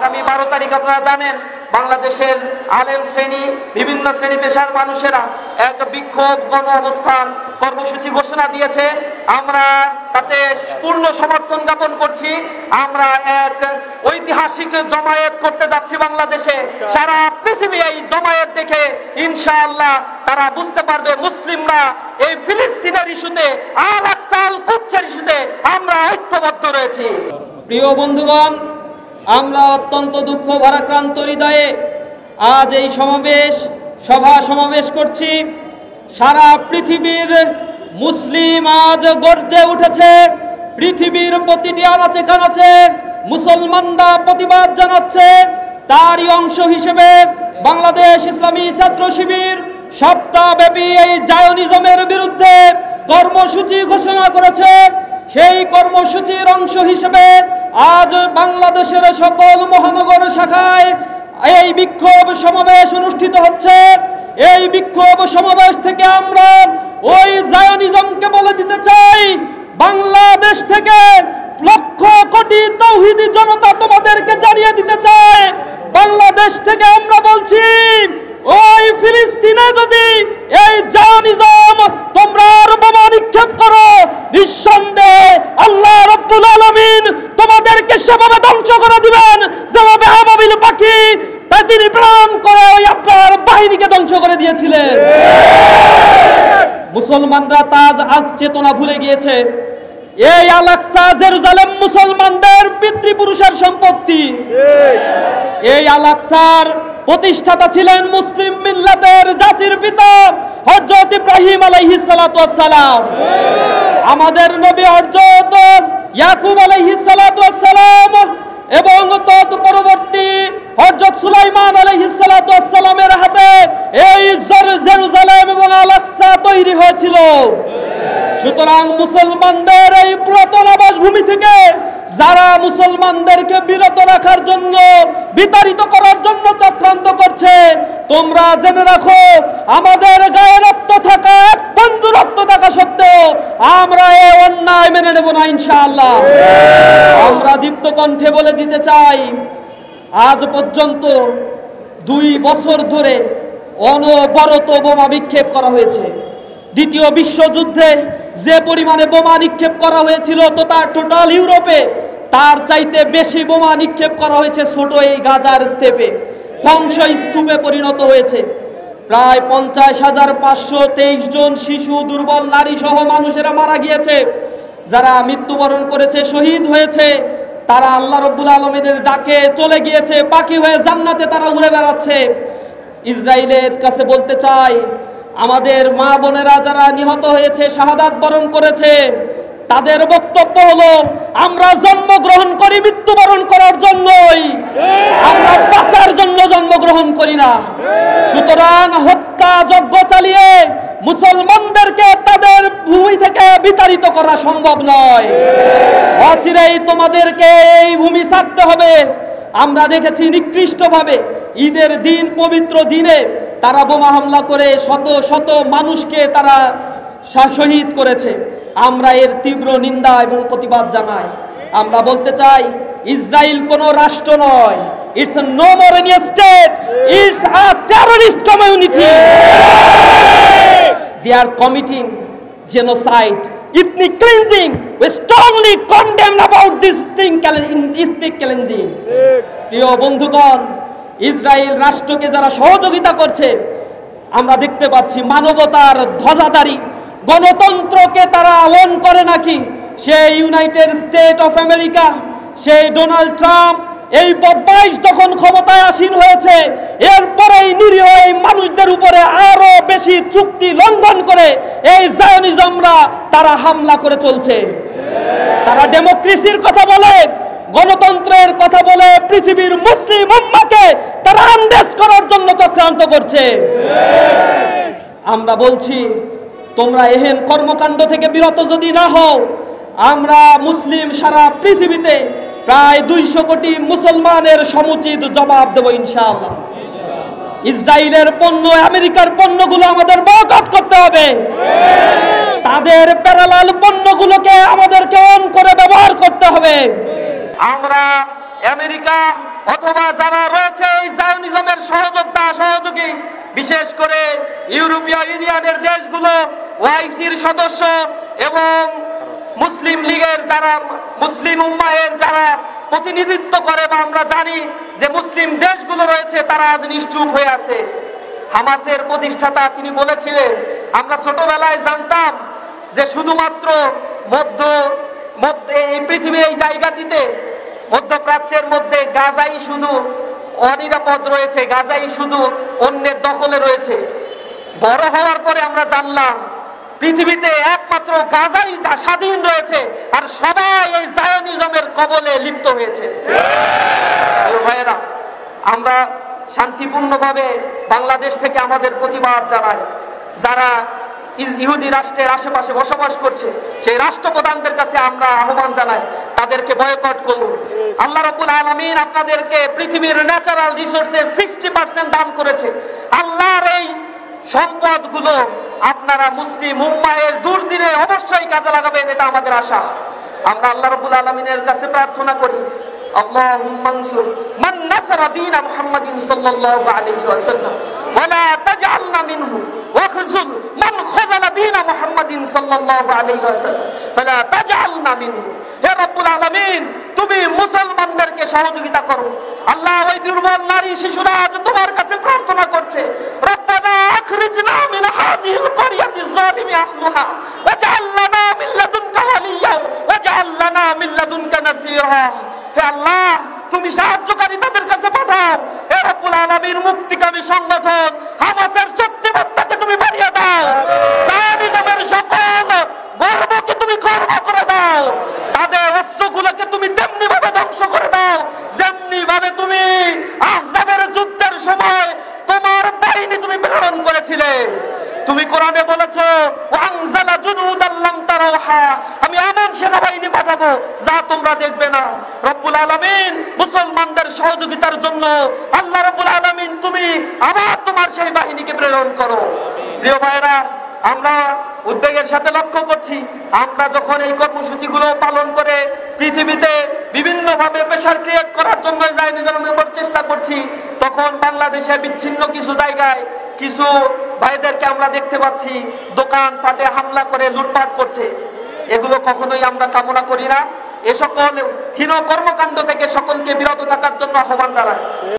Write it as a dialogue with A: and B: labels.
A: আগামী 12 তারিখ আপনারা জানেন বাংলাদেশের আলেম শ্রেণী, বিভিন্ন শ্রেণী পেশার মানুষেরা এক বিক্ষোভ গণ অবস্থান কর্মসূচি ঘোষণা দিয়েছে। আমরা তাতে পূর্ণ সমর্থন জ্ঞাপন করছি। আমরা এক ঐতিহাসিক জমায়েত করতে যাচ্ছি বাংলাদেশে। সারা পৃথিবী এই জমায়েত দেখে ইনশাআল্লাহ তারা বুঝতে পারবে মুসলিমরা এই ফিলিস্তিনের ইস্যুতে, আল আকসা আল কুদসের ইস্যুতে আমরা ঐক্যবদ্ধ রয়েছি।
B: প্রিয় বন্ধুগণ, আমরা অত্যন্ত দুঃখ ভারাক্রান্ত হৃদয়ে আজ এই সমাবেশ করছি। সারা পৃথিবীর মুসলিম আজ গর্জে উঠেছে। পৃথিবীর প্রতিটি আনাচে কানাচে মুসলমানরা প্রতিবাদ জানাচ্ছে। তারই অংশ হিসেবে বাংলাদেশ ইসলামী ছাত্র শিবির সপ্তাহব্যাপী এই জায়নিজমের বিরুদ্ধে কর্মসূচি ঘোষণা করেছে। সেই কর্মসূচির অংশ হিসেবে আজ বাংলাদেশের সকল মহানগর শাখায় এই বিক্ষোভ সমাবেশ অনুষ্ঠিত হচ্ছে। এই বিক্ষোভ সমাবেশ থেকে আমরা ওই জায়নিজমকে বলে দিতে চাই, বাংলাদেশ থেকে লক্ষ কোটি তৌহিদি জনতা তোমাদেরকে জানিয়ে দিতে চায়, বাংলাদেশ থেকে আমরা বলছি ওই ফিলিস্তিনে যদি এই জায়নিজম তোমরা বোমা নিক্ষেপ করো, নিঃসন্দেহে আল্লাহ রাব্বুল আলামিন তোমাদেরকে সেভাবে ধ্বংস করে দিবেন যেভাবে আবাবিল পাখি তিনি প্রেরণ করে ওই আপনার বাহিনীকে ধ্বংস করে দিয়েছিলেন। মুসলমানরা আজ চেতনা ভুলে গিয়েছে। এই আল আকসা জেরুজালেম মুসলমানদের পিতৃপুরুষের সম্পত্তি। এই আল আকসার প্রতিষ্ঠাতা ছিলেন মুসলিম মিল্লাতের জাতির পিতা হযরত ইব্রাহিম আলাইহিস সালাতু ওয়াস সালাম। আমাদের নবী হযরত ইয়াকুব আলাইহিস সালাতু ওয়াস সালাম এবং তৎ পরবর্তী হযরত সুলাইমান আলাইহিস সালাতু ওয়াস সালামের হাতে এই জেরুজালেম এবং আল আকসা তৈরি হয়েছিল। সুতরাং মুসলমানদের এই পুরাতন আবাসভূমি থেকে যারা মুসলমানদেরকে বিরত রাখার জন্য, বিতাড়িত করার জন্য চক্রান্ত করছে, তোমরা জেনে রাখো আমাদের গায়ে রক্ত থাকা, এক বন্ধু রক্ত থাকা সত্ত্বেও আমরা এই অন্যায় মেনে নেব না ইনশাআল্লাহ। আমরা দীপ্ত কণ্ঠে বলে দিতে চাই, আজ পর্যন্ত 2 বছর ধরে অনবরত বোমা নিক্ষেপ করা হয়েছে। দ্বিতীয় বিশ্বযুদ্ধে যে পরিমাণে বোমা নিক্ষেপ করা হয়েছিল তো তার টোটাল ইউরোপে তার চাইতে বেশি বোমা নিক্ষেপ করা হয়েছে ছোট এই গাজার স্টেপে। ধ্বংস স্তূপে পরিণত হয়েছে। প্রায় 50,523 জন শিশু, দুর্বল নারী সহ মানুষেরা মারা গিয়েছে। যারা মৃত্যুবরণ করেছে, শহীদ হয়েছে, তারা আল্লাহ রাব্বুল আলামিনের ডাকে চলে গিয়েছে, পাখি হয়ে জান্নাতে তারা উড়ে বেড়াচ্ছে। ইসরায়েলের কাছে বলতে চাই, আমাদের মা বোনেরা যারা নিহত হয়েছে, শাহাদাত বরণ করেছে, তাদের বক্তব্য হলো আমরা জন্মগ্রহণ করি মৃত্যুবরণ করার জন্যই, আমরা বাঁচার জন্য জন্মগ্রহণ করি না। সুতরাং হত্যা যজ্ঞ চালিয়ে মুসলমানদেরকে তাদের ভূমি থেকে বিতাড়িত করা সম্ভব নয়। অচিরেই তোমাদেরকে এই ভূমি ছাড়তে হবে। আমরা দেখেছি নিকৃষ্টভাবে ঈদের দিন, পবিত্র দিনে তারা বোমা হামলা করে শত শত মানুষকে তারা শহীদ করেছে। আমরা এর তীব্র নিন্দা এবং প্রতিবাদ জানাই। আমরা বলতে চাই, ইসরায়েল কোনো রাষ্ট্র নয়, it's no more any state, it's a terrorist community. They are committing genocide, ethnic cleansing. We strongly condemn about this ethnic cleansing. প্রিয় বন্ধুগণ, ইসরায়েল রাষ্ট্রকে যারা সহযোগিতা করছে, আমরা দেখতে পাচ্ছি মানবতার ধ্বজাধারী গণতন্ত্রকে তারা ওন করে নাকি। সেই ইউনাইটেড স্টেট অফ আমেরিকা, সেই ডোনাল্ড ট্রাম্প, এই বদমাইশ যখন ক্ষমতায় আসীন হয়েছে, এরপরেই নিরীহ এই মানুষদের উপরে আরো বেশি চুক্তি লঙ্ঘন করে এই জায়নিজমরা তারা হামলা করে চলছে। তারা ডেমোক্রেসির কথা বলে, গণতন্ত্রের কথা বলে পৃথিবীর মুসলিম উম্মাহকে তারা আন্দেশ করার জন্য চক্রান্ত করছে। আমরা বলছি, তোমরা এহেন কর্মকাণ্ড থেকে বিরত যদি না হও, আমরা মুসলিম সারা পৃথিবীতে প্রায় 200 কোটি মুসলমানের সমুচিত জবাব দেব ইনশাআল্লাহ। ইসরায়েলের পণ্য, আমেরিকার পণ্যগুলো আমাদের বয়কট করতে হবে। তাদের প্যারালাল পণ্যগুলোকে আমাদেরকে অন করে ব্যবহার করতে হবে।
A: আমরা আমেরিকা অথবা যারা রয়েছে এই জায়নিজমের সহযোগী, বিশেষ করে ইউরোপীয় ইউনিয়নের দেশগুলো, ওআইসির সদস্য এবং মুসলিম লীগের যারা, মুসলিম উম্মাহের যারা প্রতিনিধিত্ব করে বা আমরা জানি যে মুসলিম দেশগুলো রয়েছে, তারা আজ নিশ্চুপ হয়ে আছে। হামাসের প্রতিষ্ঠাতা তিনি বলেছিলেন, আমরা ছোটবেলায় জানতাম যে শুধুমাত্র এই পৃথিবীর এই জায়গাটিতে, মধ্যপ্রাচ্যের মধ্যে গাজাই শুধু অনিরাপদ রয়েছে, গাজাই শুধু অন্যের দখলে রয়েছে। বড় হওয়ার পরে আমরা জানলাম পৃথিবীতে একমাত্র গাজাই স্বাধীন রয়েছে, আর সবাই এই জায়নিজমের কবলে লিপ্ত হয়েছে। ভাইয়েরা, আমরা শান্তিপূর্ণভাবে বাংলাদেশ থেকে আমাদের প্রতিবাদ জানাই। যারা ইহুদি রাষ্ট্রের আশেপাশে বসবাস করছে, সেই রাষ্ট্রপ্রধানদের কাছে আমরা আহ্বান জানাই, তাদেরকে বয়কট করুন। আল্লাহ রাব্বুল আলামিন আপনাদেরকে পৃথিবীর ন্যাচারাল রিসোর্সের 60% দান করেছে। আল্লাহর এই সম্পদগুলো আপনারা মুসলিম উম্মাহের দুর্দিনে অবশ্যই কাজে লাগাবেন, এটা আমাদের আশা। আমরা আল্লাহ রাব্বুল আলামিনের কাছে প্রার্থনা করি, আল্লাহুম্মা আনসুর মান নাসারা দীন মুহাম্মাদিন সাল্লাল্লাহু আলাইহি ওয়াসাল্লাম ওয়া লা তাজআলনা মিনহু ওয়াখযুল মান খাযালা দীন মুহাম্মাদিন সাল্লাল্লাহু আলাইহি ওয়াসাল্লাম ফালা তাজআলনা মিনহু। হে রব্বুল আলামিন, তুমি মুসলমানদেরকে সহযোগিতা করো। আল্লাহ, ওই দুর্বল নারী শিশুরা আজ তোমার কাছে প্রার্থনা করছে, রব্বানা আখরিজনা মিন হাযিহিল ক্বরিয়াতি যালিমি আহলুহা ওয়াজআল লানা মিন লাদুনকা ওয়ালিয়্যা ওয়াজআল লানা মিন লাদুনকা নাসীরা। হে আল্লাহ, তুমি সাহায্যকারী তাদের কাছে পাঠাও। হে রব্বুল আলামিন, মুক্তিকামী সংগঠন হামাসের শক্তিমত্তাকে তুমি বাড়িয়ে দাও, জায়নিজমের সকল গর্বকে তুমি গর্ব করে দাও, তাদের অস্ত্রগুলোকে তুমি তেমনি ভাবে ধ্বংস করে দাও যেমনি ভাবে তুমি আহজাবের যুদ্ধের সময় তোমার বাহিনী তুমি প্রেরণ করেছিলে। তুমি কোরআনে বলেছো, ওয়ানজালা জুনুদাল লাম তারাহা, আমি এমন সেনাবাহিনী পাঠাবো যা তোমরা দেখবে না। রব্বুল আলামিন, মুসলমানদের সহযোগিতার জন্য আল্লাহ রব্বুল আলামিন তুমি আবার তোমার সেই বাহিনীকে প্রেরণ করো। প্রিয় ভাইরা, আমরা উদ্বেগের সাথে লক্ষ্য করছি, আমরা যখন এই কর্মসূচিগুলো পালন করে পৃথিবীতে বিভিন্নভাবে প্রেসার ক্রিয়েট করার জন্য জায়নিজমের উপর চেষ্টা করছি, তখন বাংলাদেশে বিচ্ছিন্ন কিছু জায়গায় কিছু ভাইদেরকে আমরা দেখতে পাচ্ছি দোকান পাটে হামলা করে লুটপাট করছে। এগুলো কখনোই আমরা কামনা করি না। এ সকল হীন কর্মকাণ্ড থেকে সকলকে বিরত থাকার জন্য আহ্বান জানাই।